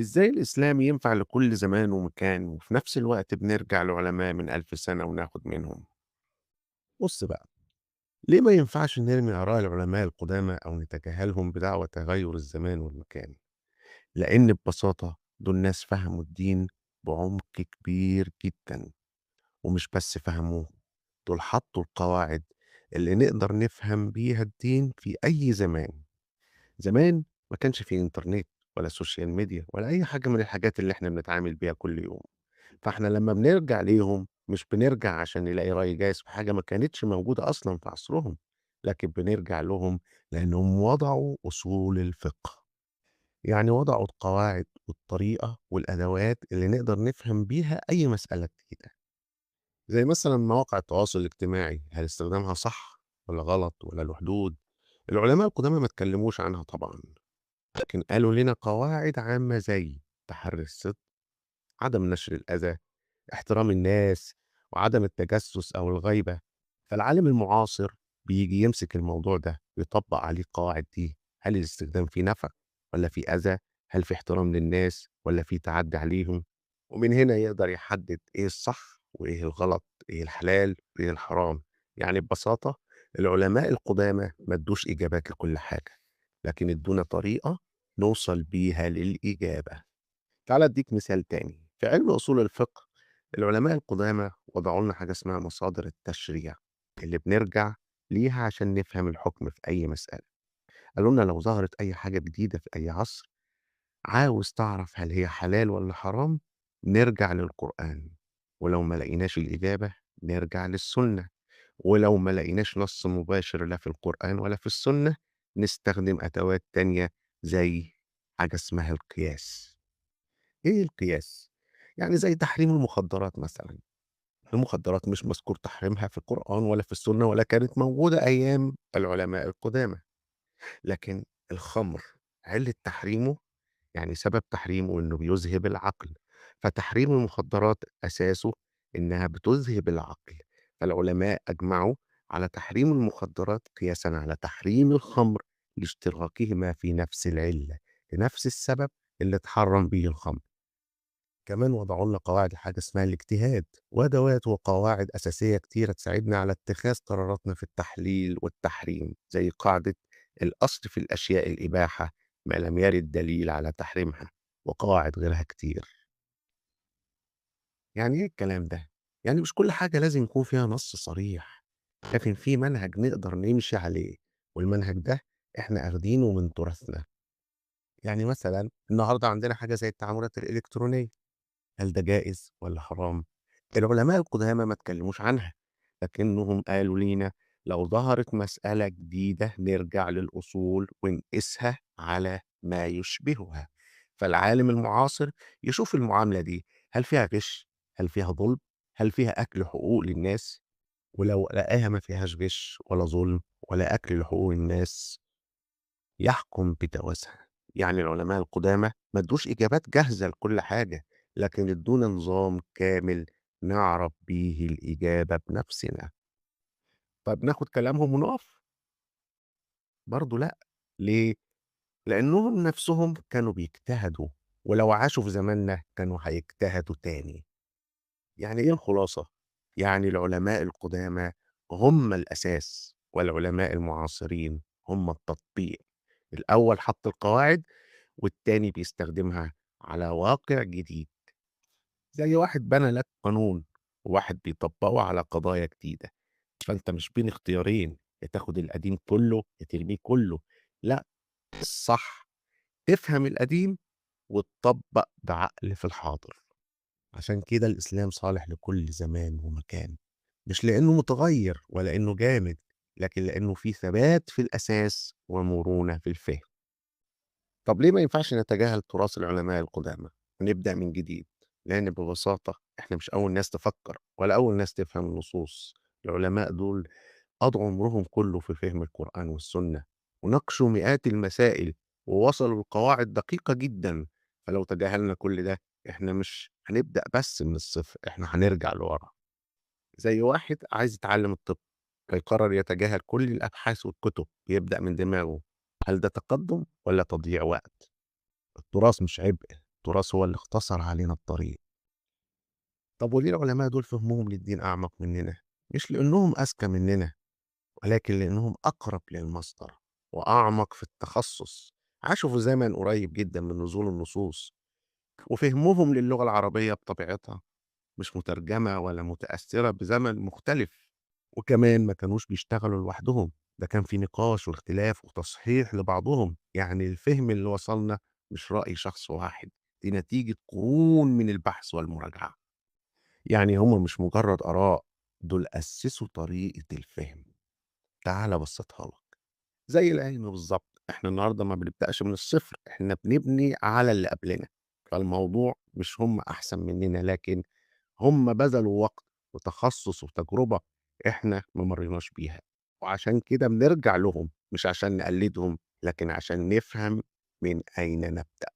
إزاي الإسلام ينفع لكل زمان ومكان وفي نفس الوقت بنرجع لعلماء من 1000 سنة وناخد منهم؟ بص بقى، ليه ما ينفعش نرمي آراء العلماء القدامى أو نتجاهلهم بدعوى تغير الزمان والمكان؟ لأن ببساطة دول ناس فهموا الدين بعمق كبير جدا، ومش بس فهموه، دول حطوا القواعد اللي نقدر نفهم بيها الدين في أي زمان. زمان ما كانش فيه إنترنت ولا سوشيال ميديا ولا أي حاجة من الحاجات اللي احنا بنتعامل بيها كل يوم. فإحنا لمّا بنرجع ليهم مش بنرجع عشان نلاقي رأي جايز في حاجة ما كانتش موجودة أصلًا في عصرهم، لكن بنرجع لهم لأنهم وضعوا أصول الفقه، يعني وضعوا القواعد والطريقة والأدوات اللي نقدر نفهم بيها أي مسألة جديدة، زي مثلًا مواقع التواصل الاجتماعي، هل استخدامها صح والّا غلط والّا له حدود؟ العلماء القدامى ما اتكلموش عنها طبعًا، لكن قالوا لنا قواعد عامة زي تحري الصدق، عدم نشر الأذى، احترام الناس، وعدم التجسس أو الغيبة. فالعالم المعاصر بيجي يمسك الموضوع ده ويطبق عليه القواعد دي، هل الاستخدام فيه نفع ولا فيه أذى؟ هل في احترام للناس ولا في تعدي عليهم؟ ومن هنا يقدر يحدد إيه الصح وإيه الغلط، إيه الحلال وإيه الحرام. يعني ببساطة العلماء القدامى ما ادوش إجابات لكل حاجة، لكن ادونا طريقة نوصل بيها للإجابة. تعال أديك مثال تاني. في علم أصول الفقه العلماء القدامى وضعوا لنا حاجة اسمها مصادر التشريع اللي بنرجع ليها عشان نفهم الحكم في أي مسألة. قالوا لنا لو ظهرت أي حاجة جديدة في أي عصر عاوز تعرف هل هي حلال ولا حرام، نرجع للقرآن، ولو ما لقيناش الإجابة نرجع للسنة، ولو ما لقيناش نص مباشر لا في القرآن ولا في السنة نستخدم أدوات تانية زي حاجة اسمها القياس. إيه القياس؟ يعني زي تحريم المخدرات مثلًا، المخدرات مش مذكور تحريمها في القرآن ولا في السنة ولا كانت موجودة أيام العلماء القدامى، لكن الخمر علة تحريمه، يعني سبب تحريمه إنه بيذهب العقل، فتحريم المخدرات أساسه إنها بتذهب العقل، فالعلماء أجمعوا على تحريم المخدرات قياسًا على تحريم الخمر لاشتراكهما في نفس العلة، لنفس السبب اللي اتحرم به الخمر. كمان وضعوا لنا قواعد لحاجة اسمها الاجتهاد وأدوات وقواعد أساسية كتيرة تساعدنا على اتخاذ قراراتنا في التحليل والتحريم، زي قاعدة الأصل في الأشياء الإباحة ما لم يرد دليل على تحريمها، وقواعد غيرها كتير. يعني إيه الكلام ده؟ يعني مش كل حاجة لازم يكون فيها نص صريح، لكن في منهج نقدر نمشي عليه، والمنهج ده إحنا أخدينه من تراثنا. يعني مثلا النهاردة عندنا حاجة زي التعاملات الإلكترونية، هل ده جائز والّا حرام؟ العلماء القدامى ما اتكلموش عنها، لكنهم قالوا لينا لو ظهرت مسألة جديدة نرجع للأصول ونقيسها على ما يشبهها. فالعالم المعاصر يشوف المعاملة دي، هل فيها غش؟ هل فيها ظلم؟ هل فيها أكل حقوق للناس؟ ولو لقاها ما فيهاش غش ولا ظلم ولا أكل لحقوق الناس يحكم بجوازها. يعني العلماء القدامى ما ادوش إجابات جاهزة لكل حاجة، لكن ادونا نظام كامل نعرف بيه الإجابة بنفسنا. طب ناخد كلامهم ونقف؟ برضه لأ. ليه؟ لأنهم نفسهم كانوا بيجتهدوا، ولو عاشوا في زماننا كانوا هيجتهدوا تاني. يعني إيه الخلاصة؟ يعني العلماء القدامى هم الأساس، والعلماء المعاصرين هم التطبيق. الأول حط القواعد والتاني بيستخدمها على واقع جديد، زي واحد بنى لك قانون وواحد بيطبقه على قضايا جديدة. فأنت مش بين اختيارين، يا تاخد القديم كله يا ترميه كله. لأ، الصح تفهم القديم وتطبق بعقل في الحاضر. عشان كده الإسلام صالح لكل زمان ومكان، مش لأنه متغير ولا إنه جامد، لكن لأنه فيه ثبات في الأساس ومرونة في الفهم. طب ليه ما ينفعش نتجاهل تراث العلماء القدامى ونبدأ من جديد؟ لأن ببساطة إحنا مش أول ناس تفكر ولا أول ناس تفهم النصوص. العلماء دول قضوا عمرهم كله في فهم القرآن والسنة، وناقشوا مئات المسائل ووصلوا لقواعد دقيقة جدا. فلو تجاهلنا كل ده إحنا مش هنبدأ بس من الصفر، إحنا هنرجع لورا. زي واحد عايز يتعلم الطب فيقرر يتجاهل كل الأبحاث والكتب ويبدأ من دماغه، هل ده تقدم ولا تضييع وقت؟ التراث مش عبء، التراث هو اللي اختصر علينا الطريق. طب وليه العلماء دول فهمهم للدين أعمق مننا؟ مش لأنهم أذكى مننا، ولكن لأنهم أقرب للمصدر وأعمق في التخصص. عاشوا في زمن قريب جدا من نزول النصوص، وفهمهم للغة العربية بطبيعتها مش مترجمة ولا متأثرة بزمن مختلف. وكمان ما كانوش بيشتغلوا لوحدهم، ده كان في نقاش واختلاف وتصحيح لبعضهم. يعني الفهم اللي وصلنا مش رأي شخص واحد، دي نتيجة قرون من البحث والمراجعة. يعني هم مش مجرد آراء، دول أسسوا طريقة الفهم. تعال أبسطها لك، زي العلم بالظبط. احنا النهارده ما بنبدأش من الصفر، احنا بنبني على اللي قبلنا. فالموضوع مش هم أحسن مننا، لكن هم بذلوا وقت وتخصُّص وتجربة إحنا ما مرّيناش بيها، وعشان كده بنرجع لهم، مش عشان نقلّدهم، لكن عشان نفهم من أين نبدأ.